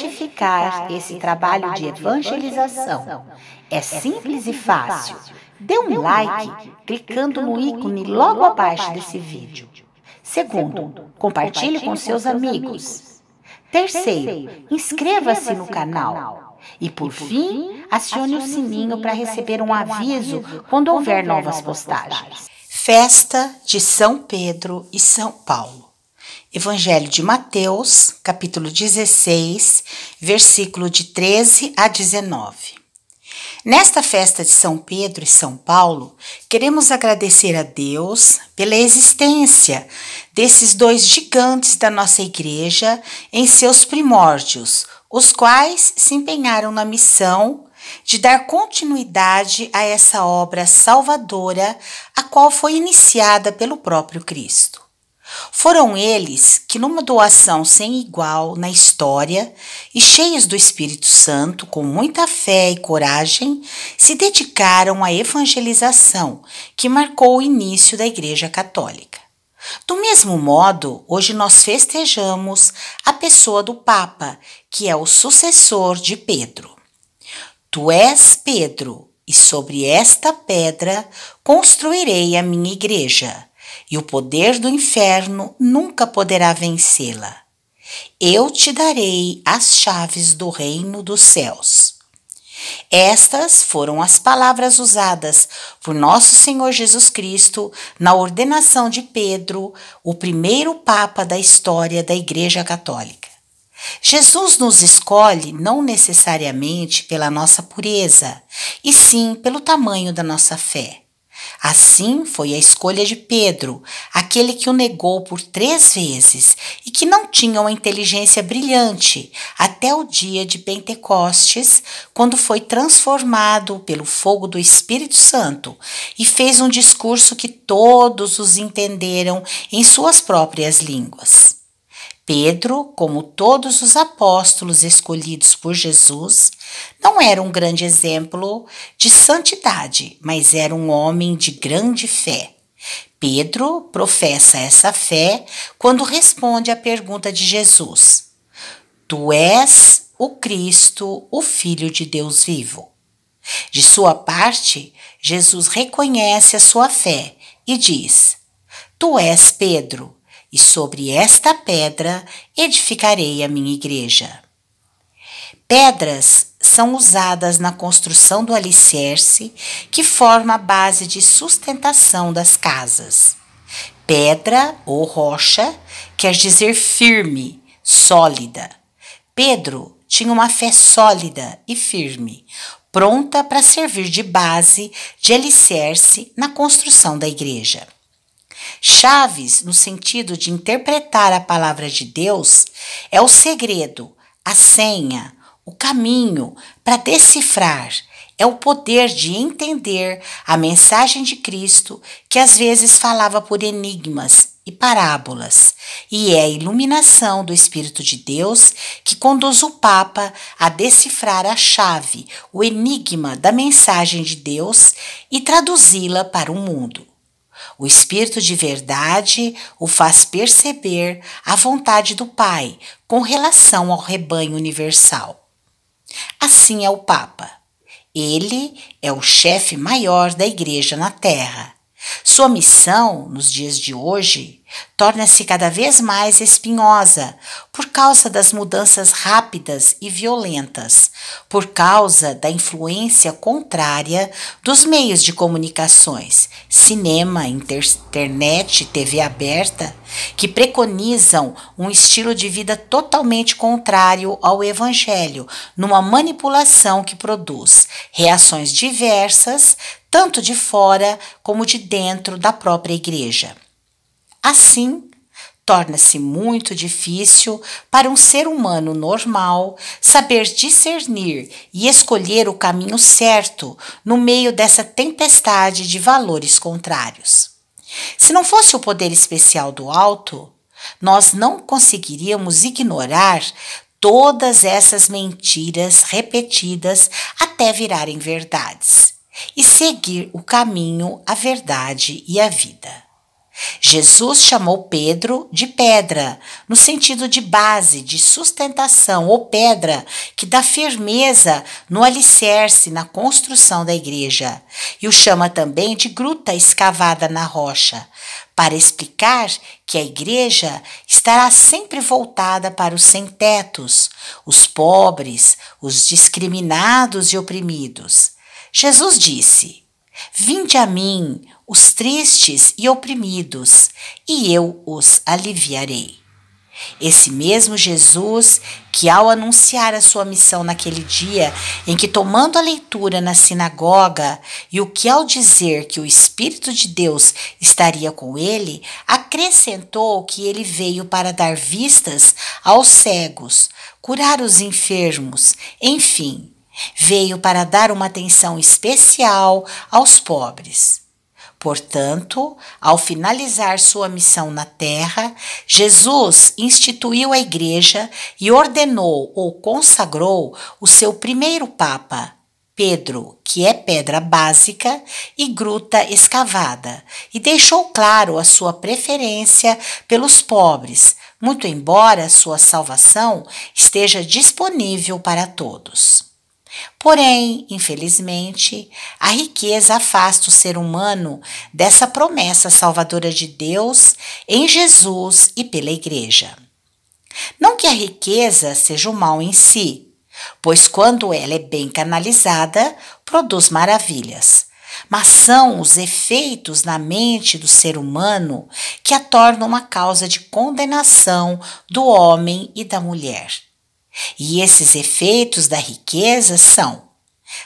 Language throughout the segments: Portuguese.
identificar esse trabalho de evangelização. É simples e fácil. Dê um like clicando no ícone logo abaixo desse vídeo. Segundo, compartilhe com seus amigos. Terceiro, inscreva-se no canal. E por fim, acione o sininho para receber um aviso quando houver novas postagens. Festa de São Pedro e São Paulo. Evangelho de Mateus, capítulo 16, versículo de 13 a 19. Nesta festa de São Pedro e São Paulo, queremos agradecer a Deus pela existência desses dois gigantes da nossa igreja em seus primórdios, os quais se empenharam na missão de dar continuidade a essa obra salvadora, a qual foi iniciada pelo próprio Cristo. Foram eles que, numa doação sem igual na história e cheios do Espírito Santo, com muita fé e coragem, se dedicaram à evangelização que marcou o início da Igreja Católica. Do mesmo modo, hoje nós festejamos a pessoa do Papa, que é o sucessor de Pedro. Tu és Pedro, e sobre esta pedra construirei a minha igreja, e o poder do inferno nunca poderá vencê-la. Eu te darei as chaves do reino dos céus. Estas foram as palavras usadas por nosso Senhor Jesus Cristo na ordenação de Pedro, o primeiro Papa da história da Igreja Católica. Jesus nos escolhe não necessariamente pela nossa pureza, e sim pelo tamanho da nossa fé. Assim foi a escolha de Pedro, aquele que o negou por 3 vezes e que não tinha uma inteligência brilhante até o dia de Pentecostes, quando foi transformado pelo fogo do Espírito Santo e fez um discurso que todos os entenderam em suas próprias línguas. Pedro, como todos os apóstolos escolhidos por Jesus, não era um grande exemplo de santidade, mas era um homem de grande fé. Pedro professa essa fé quando responde à pergunta de Jesus: Tu és o Cristo, o Filho de Deus vivo. De sua parte, Jesus reconhece a sua fé e diz: Tu és Pedro, e sobre esta pedra edificarei a minha igreja. Pedras são usadas na construção do alicerce, que forma a base de sustentação das casas. Pedra ou rocha quer dizer firme, sólida. Pedro tinha uma fé sólida e firme, pronta para servir de base, de alicerce na construção da igreja. Chaves, no sentido de interpretar a palavra de Deus, é o segredo, a senha, o caminho para decifrar, é o poder de entender a mensagem de Cristo, que às vezes falava por enigmas e parábolas, e é a iluminação do Espírito de Deus que conduz o Papa a decifrar a chave, o enigma da mensagem de Deus e traduzi-la para o mundo. O Espírito de verdade o faz perceber a vontade do Pai com relação ao rebanho universal. Assim é o Papa. Ele é o chefe maior da Igreja na Terra. Sua missão, nos dias de hoje, torna-se cada vez mais espinhosa por causa das mudanças rápidas e violentas, por causa da influência contrária dos meios de comunicações, cinema, internet, TV aberta, que preconizam um estilo de vida totalmente contrário ao Evangelho, numa manipulação que produz reações diversas, tanto de fora como de dentro da própria igreja. Assim, torna-se muito difícil para um ser humano normal saber discernir e escolher o caminho certo no meio dessa tempestade de valores contrários. Se não fosse o poder especial do alto, nós não conseguiríamos ignorar todas essas mentiras repetidas até virarem verdades e seguir o caminho, a verdade e a vida. Jesus chamou Pedro de pedra, no sentido de base, de sustentação, ou pedra que dá firmeza no alicerce, na construção da igreja. E o chama também de gruta escavada na rocha, para explicar que a igreja estará sempre voltada para os sem-tetos, os pobres, os discriminados e oprimidos. Jesus disse: "Vinde a mim, os tristes e oprimidos, e eu os aliviarei." Esse mesmo Jesus que, ao anunciar a sua missão naquele dia, em que, tomando a leitura na sinagoga, e o que ao dizer que o Espírito de Deus estaria com ele, acrescentou que ele veio para dar vistas aos cegos, curar os enfermos, enfim, veio para dar uma atenção especial aos pobres. Portanto, ao finalizar sua missão na terra, Jesus instituiu a igreja e ordenou ou consagrou o seu primeiro papa, Pedro, que é pedra básica e gruta escavada, e deixou claro a sua preferência pelos pobres, muito embora sua salvação esteja disponível para todos. Porém, infelizmente, a riqueza afasta o ser humano dessa promessa salvadora de Deus em Jesus e pela igreja. Não que a riqueza seja o mal em si, pois quando ela é bem canalizada, produz maravilhas, mas são os efeitos na mente do ser humano que a tornam uma causa de condenação do homem e da mulher. E esses efeitos da riqueza são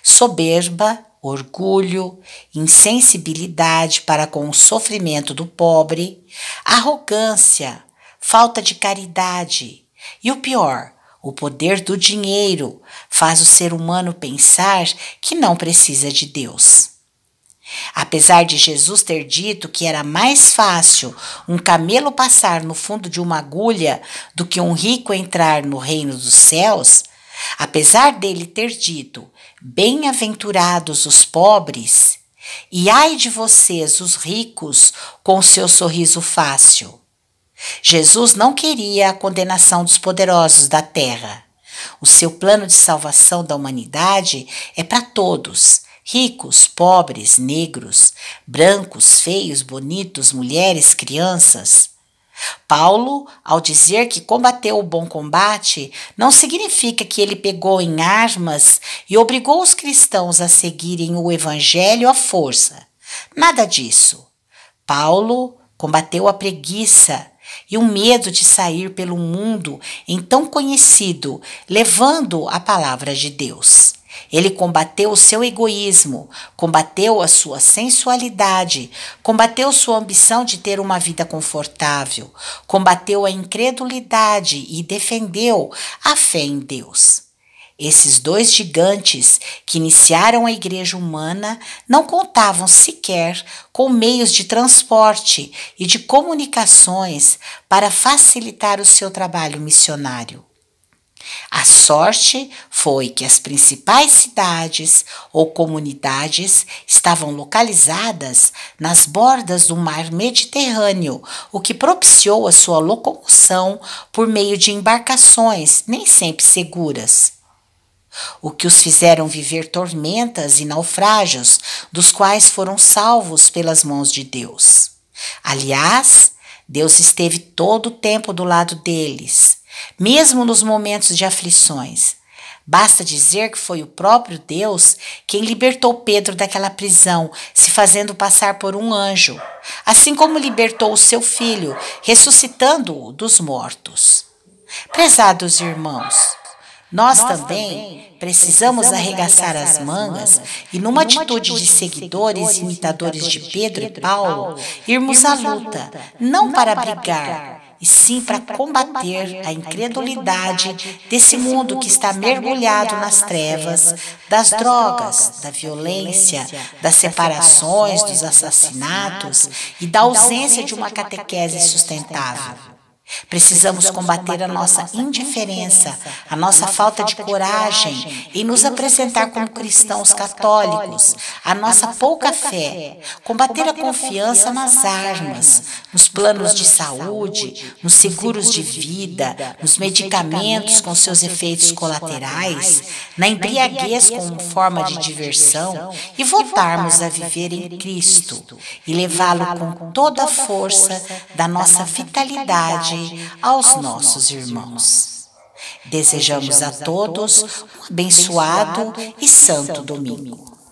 soberba, orgulho, insensibilidade para com o sofrimento do pobre, arrogância, falta de caridade e o pior, o poder do dinheiro faz o ser humano pensar que não precisa de Deus. Apesar de Jesus ter dito que era mais fácil um camelo passar no fundo de uma agulha do que um rico entrar no reino dos céus, apesar dele ter dito: "Bem-aventurados os pobres", e ai de vocês, os ricos, com o seu sorriso fácil, Jesus não queria a condenação dos poderosos da terra. O seu plano de salvação da humanidade é para todos, ricos, pobres, negros, brancos, feios, bonitos, mulheres, crianças. Paulo, ao dizer que combateu o bom combate, não significa que ele pegou em armas e obrigou os cristãos a seguirem o evangelho à força. Nada disso. Paulo combateu a preguiça e o medo de sair pelo mundo então conhecido, levando a palavra de Deus. Ele combateu o seu egoísmo, combateu a sua sensualidade, combateu sua ambição de ter uma vida confortável, combateu a incredulidade e defendeu a fé em Deus. Esses dois gigantes que iniciaram a igreja humana não contavam sequer com meios de transporte e de comunicações para facilitar o seu trabalho missionário. A sorte foi que as principais cidades ou comunidades estavam localizadas nas bordas do mar Mediterrâneo, o que propiciou a sua locomoção por meio de embarcações nem sempre seguras, o que os fizeram viver tormentas e naufrágios, dos quais foram salvos pelas mãos de Deus. Aliás, Deus esteve todo o tempo do lado deles, mesmo nos momentos de aflições. Basta dizer que foi o próprio Deus quem libertou Pedro daquela prisão, se fazendo passar por um anjo, assim como libertou o seu filho, ressuscitando-o dos mortos. Prezados irmãos, nós também precisamos arregaçar as mangas e, numa atitude de seguidores e imitadores de Pedro e Paulo, irmos à luta, não para brigar, e sim para combater a incredulidade desse mundo que está mergulhado nas trevas, das drogas, da violência, das separações, dos assassinatos e da ausência de uma catequese sustentável. Precisamos combater a nossa indiferença, a nossa falta de coragem em nos apresentar como cristãos católicos, a nossa pouca fé, combater a confiança nas armas, nos planos de saúde, nos seguros de vida, nos medicamentos com seus efeitos colaterais, na embriaguez como forma de diversão e voltarmos a viver em Cristo e levá-lo com toda a força da nossa vitalidade aos nossos irmãos. Desejamos a todos um abençoado e santo domingo.